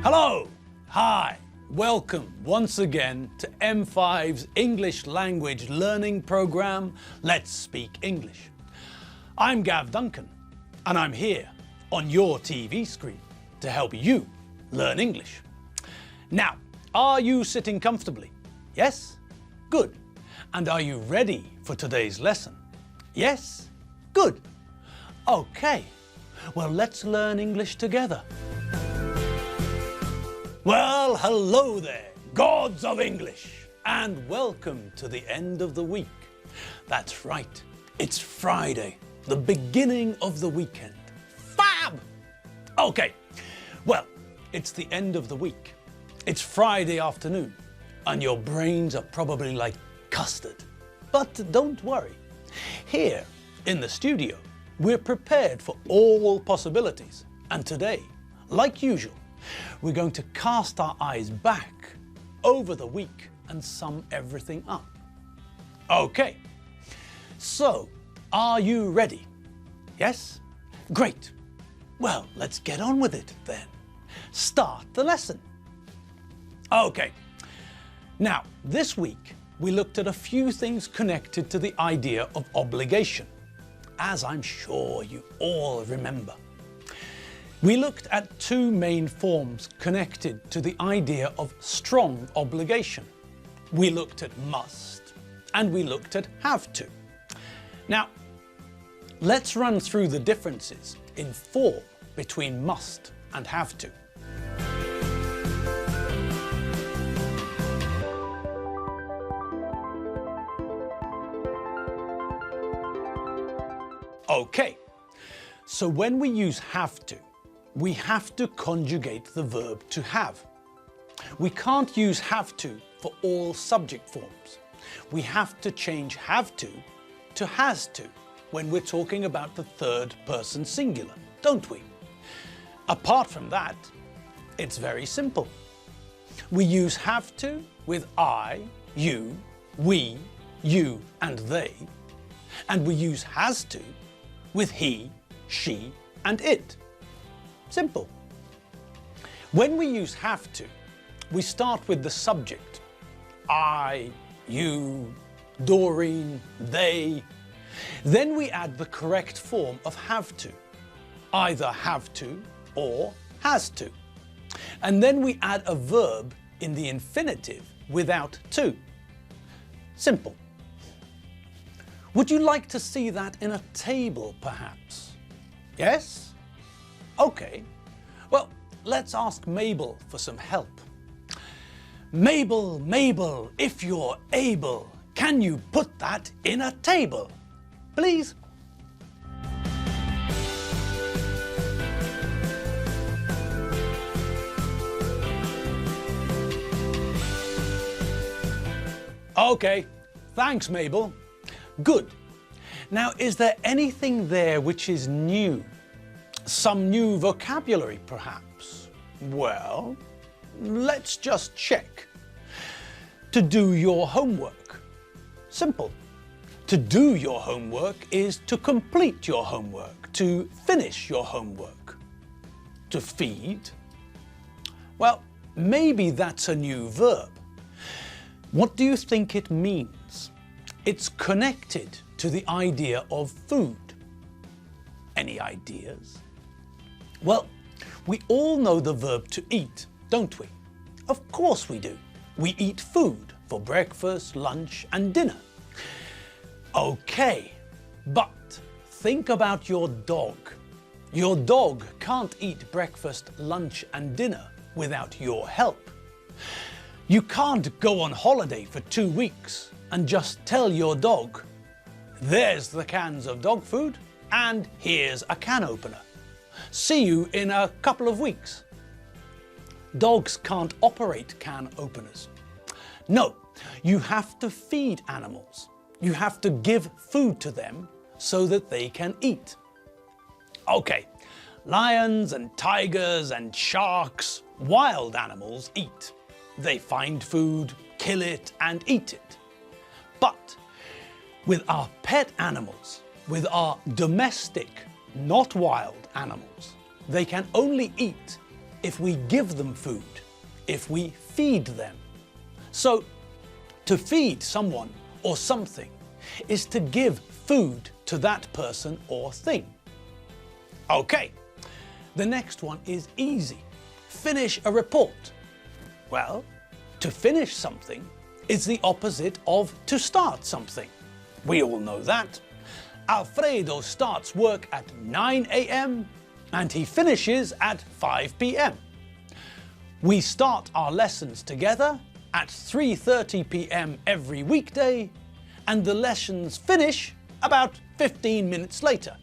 Hello, hi, welcome once again to M5's English language learning program, Let's Speak English. I'm Gav Duncan, and I'm here on your TV screen to help you learn English. Now, are you sitting comfortably? Yes? Good. And are you ready for today's lesson? Yes? Good. Okay. Well, let's learn English together. Well, hello there, gods of English, and welcome to the end of the week. That's right, it's Friday, the beginning of the weekend. Fab! Okay, well, it's the end of the week. It's Friday afternoon, and your brains are probably like custard. But don't worry. Here in the studio, we're prepared for all possibilities. And today, like usual, we're going to cast our eyes back over the week and sum everything up. Okay, so are you ready? Yes? Great. Well, let's get on with it then. Start the lesson. Okay, now this week we looked at a few things connected to the idea of obligation, as I'm sure you all remember. We looked at two main forms connected to the idea of strong obligation. We looked at must and we looked at have to. Now, let's run through the differences in form between must and have to. Okay, so when we use have to, we have to conjugate the verb to have. We can't use have to for all subject forms. We have to change have to has to when we're talking about the third person singular, don't we? Apart from that, it's very simple. We use have to with I, you, we, you and they, and we use has to with he, she and it. Simple. When we use have to, we start with the subject. I, you, Doreen, they. Then we add the correct form of have to, either have to or has to. And then we add a verb in the infinitive without to. Simple. Would you like to see that in a table, perhaps? Yes? Okay, well, let's ask Mabel for some help. Mabel, Mabel, if you're able, can you put that in a table, please? Okay, thanks, Mabel. Good. Now, is there anything there which is new? Some new vocabulary, perhaps? Well, let's just check. To do your homework. Simple. To do your homework is to complete your homework, to finish your homework. To feed? Well, maybe that's a new verb. What do you think it means? It's connected to the idea of food. Any ideas? Well, we all know the verb to eat, don't we? Of course we do. We eat food for breakfast, lunch and dinner. Okay, but think about your dog. Your dog can't eat breakfast, lunch and dinner without your help. You can't go on holiday for 2 weeks and just tell your dog, there's the cans of dog food and here's a can opener. See you in a couple of weeks. Dogs can't operate can openers. No, you have to feed animals. You have to give food to them so that they can eat. Okay, lions and tigers and sharks, wild animals eat. They find food, kill it and eat it. But with our pet animals, with our domestic, not wild animals, they can only eat if we give them food, if we feed them. So, to feed someone or something is to give food to that person or thing. Okay, the next one is easy. Finish a report. Well, to finish something is the opposite of to start something. We all know that. Alfredo starts work at 9 a.m. and he finishes at 5 p.m. We start our lessons together at 3:30 p.m. every weekday, and the lessons finish about 15 minutes later.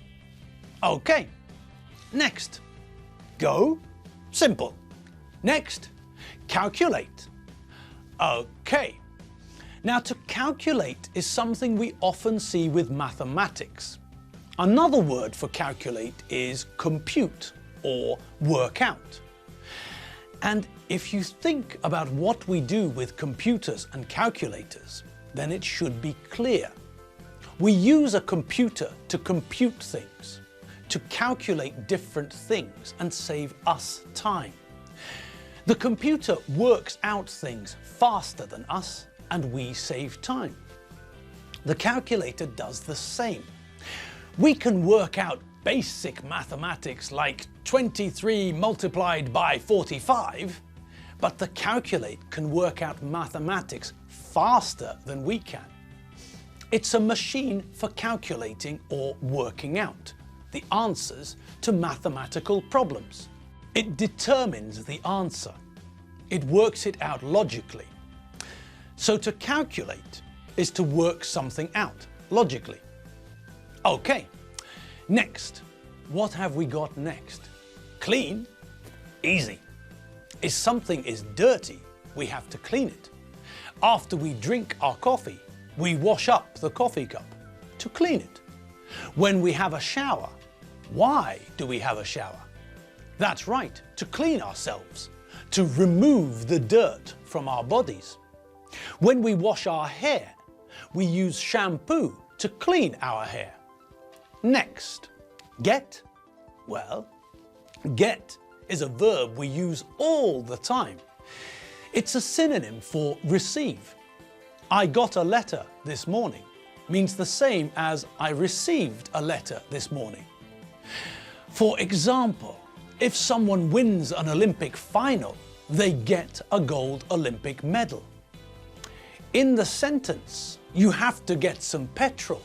Okay, next, go, simple. Next, calculate. Okay, now to calculate is something we often see with mathematics. Another word for calculate is compute or work out. And if you think about what we do with computers and calculators, then it should be clear. We use a computer to compute things, to calculate different things and save us time. The computer works out things faster than us and we save time. The calculator does the same. We can work out basic mathematics like 23 multiplied by 45, but the calculator can work out mathematics faster than we can. It's a machine for calculating or working out the answers to mathematical problems. It determines the answer. It works it out logically. So to calculate is to work something out logically. Okay, next. What have we got next? Clean? Easy. If something is dirty, we have to clean it. After we drink our coffee, we wash up the coffee cup to clean it. When we have a shower, why do we have a shower? That's right, to clean ourselves, to remove the dirt from our bodies. When we wash our hair, we use shampoo to clean our hair. Next, get. Well, get is a verb we use all the time. It's a synonym for receive. I got a letter this morning means the same as I received a letter this morning. For example, if someone wins an Olympic final, they get a gold Olympic medal. In the sentence, you have to get some petrol.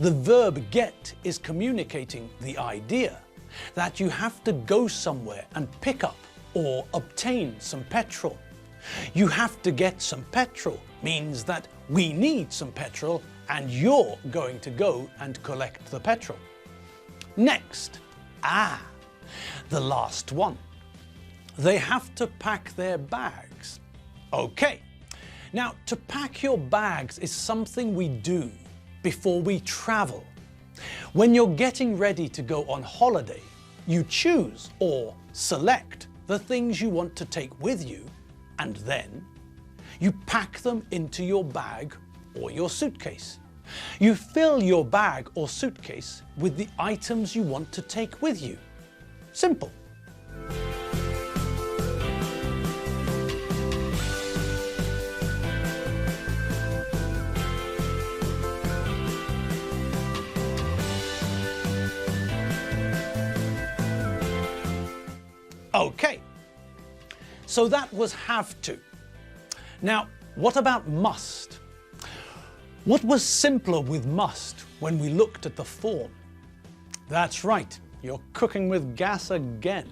The verb get is communicating the idea that you have to go somewhere and pick up or obtain some petrol. You have to get some petrol means that we need some petrol and you're going to go and collect the petrol. Next, the last one. They have to pack their bags. Okay, now to pack your bags is something we do before we travel. When you're getting ready to go on holiday, you choose or select the things you want to take with you, and then you pack them into your bag or your suitcase. You fill your bag or suitcase with the items you want to take with you. Simple. Okay, so that was have to. Now, what about must? What was simpler with must when we looked at the form? That's right, you're cooking with gas again.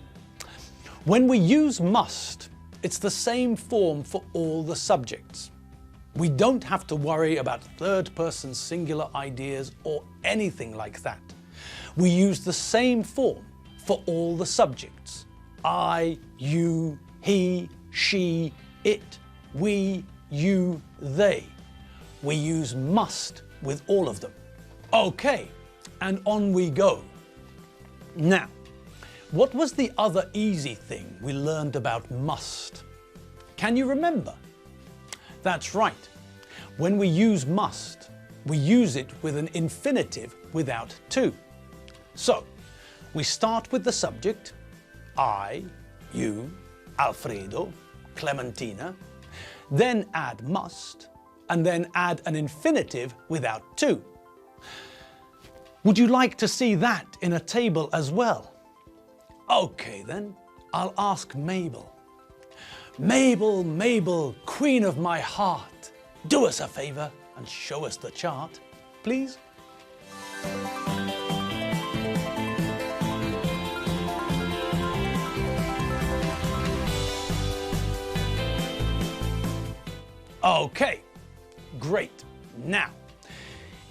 When we use must, it's the same form for all the subjects. We don't have to worry about third-person singular ideas or anything like that. We use the same form for all the subjects. I, you, he, she, it, we, you, they. We use must with all of them. Okay, and on we go. Now, what was the other easy thing we learned about must? Can you remember? That's right. When we use must, we use it with an infinitive without to. So, we start with the subject, I, you, Alfredo, Clementina, then add must, and then add an infinitive without to. Would you like to see that in a table as well? Okay then, I'll ask Mabel. Mabel, Mabel, queen of my heart, do us a favour and show us the chart, please. Okay, great. Now,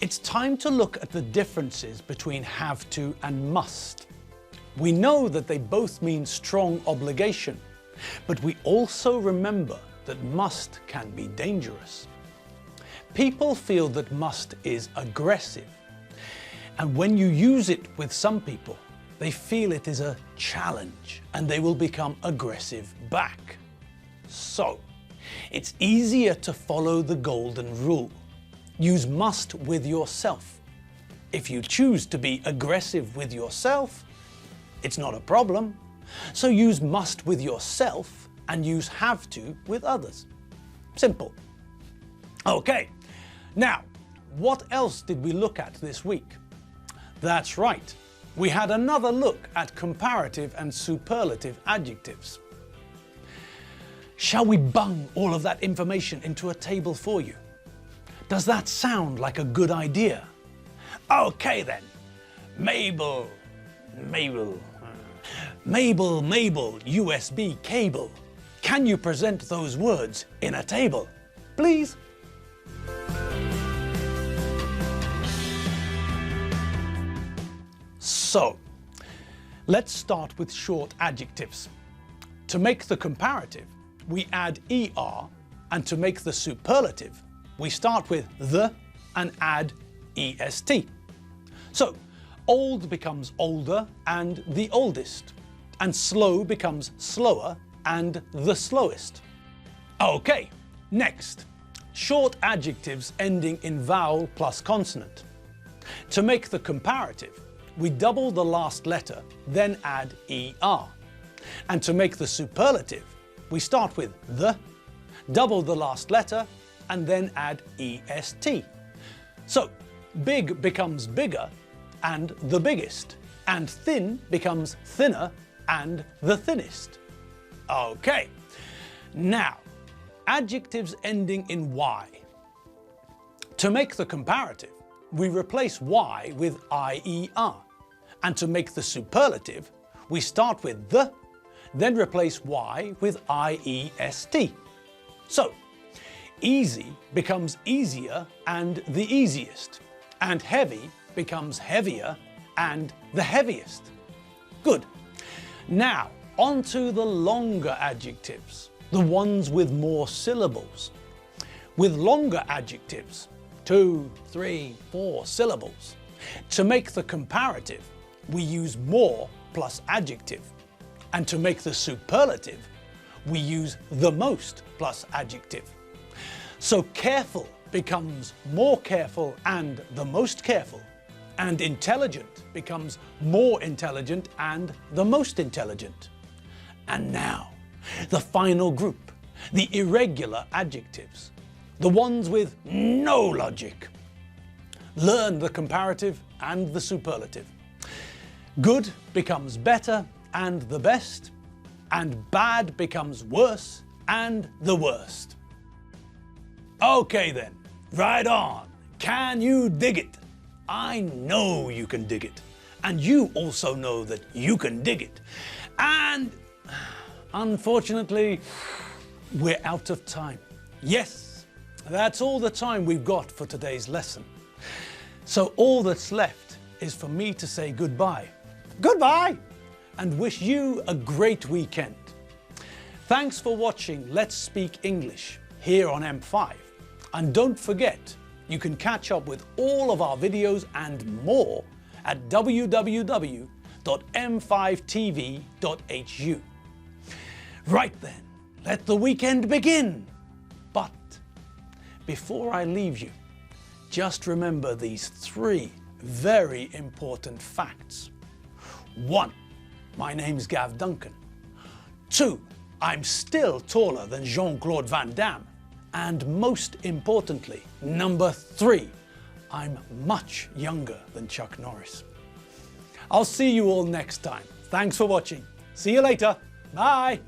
it's time to look at the differences between have to and must. We know that they both mean strong obligation, but we also remember that must can be dangerous. People feel that must is aggressive, and when you use it with some people, they feel it is a challenge and they will become aggressive back. So, it's easier to follow the golden rule. Use must with yourself. If you choose to be aggressive with yourself, it's not a problem. So use must with yourself and use have to with others. Simple. Okay, now, what else did we look at this week? That's right, we had another look at comparative and superlative adjectives. Shall we bung all of that information into a table for you? Does that sound like a good idea? Okay then, Mabel, USB cable. Can you present those words in a table, please? So, let's start with short adjectives. To make the comparative, we add er, and to make the superlative, we start with the and add est. So, old becomes older and the oldest, and slow becomes slower and the slowest. Okay, next, short adjectives ending in vowel plus consonant. To make the comparative, we double the last letter, then add er. And to make the superlative, we start with the, double the last letter, and then add est. So, big becomes bigger and the biggest, and thin becomes thinner and the thinnest. Okay, now, adjectives ending in y. To make the comparative, we replace y with ier, and to make the superlative, we start with the, then replace y with iest. So, easy becomes easier and the easiest, and heavy becomes heavier and the heaviest. Good. Now, on to the longer adjectives, the ones with more syllables. With longer adjectives, 2, 3, 4 syllables, to make the comparative, we use more plus adjective. And to make the superlative, we use the most plus adjective. So careful becomes more careful and the most careful, and intelligent becomes more intelligent and the most intelligent. And now, the final group, the irregular adjectives, the ones with no logic. Learn the comparative and the superlative. Good becomes better and the best, and bad becomes worse and the worst. Okay then, right on. Can you dig it? I know you can dig it. And you also know that you can dig it. And unfortunately, we're out of time. Yes, that's all the time we've got for today's lesson. So all that's left is for me to say goodbye. Goodbye! And wish you a great weekend. Thanks for watching Let's Speak English here on M5. And don't forget, you can catch up with all of our videos and more at www.m5tv.hu. Right then, let the weekend begin. But before I leave you, just remember these 3 very important facts. 1. My name's Gav Duncan. 2, I'm still taller than Jean-Claude Van Damme. And most importantly, number 3, I'm much younger than Chuck Norris. I'll see you all next time. Thanks for watching. See you later. Bye.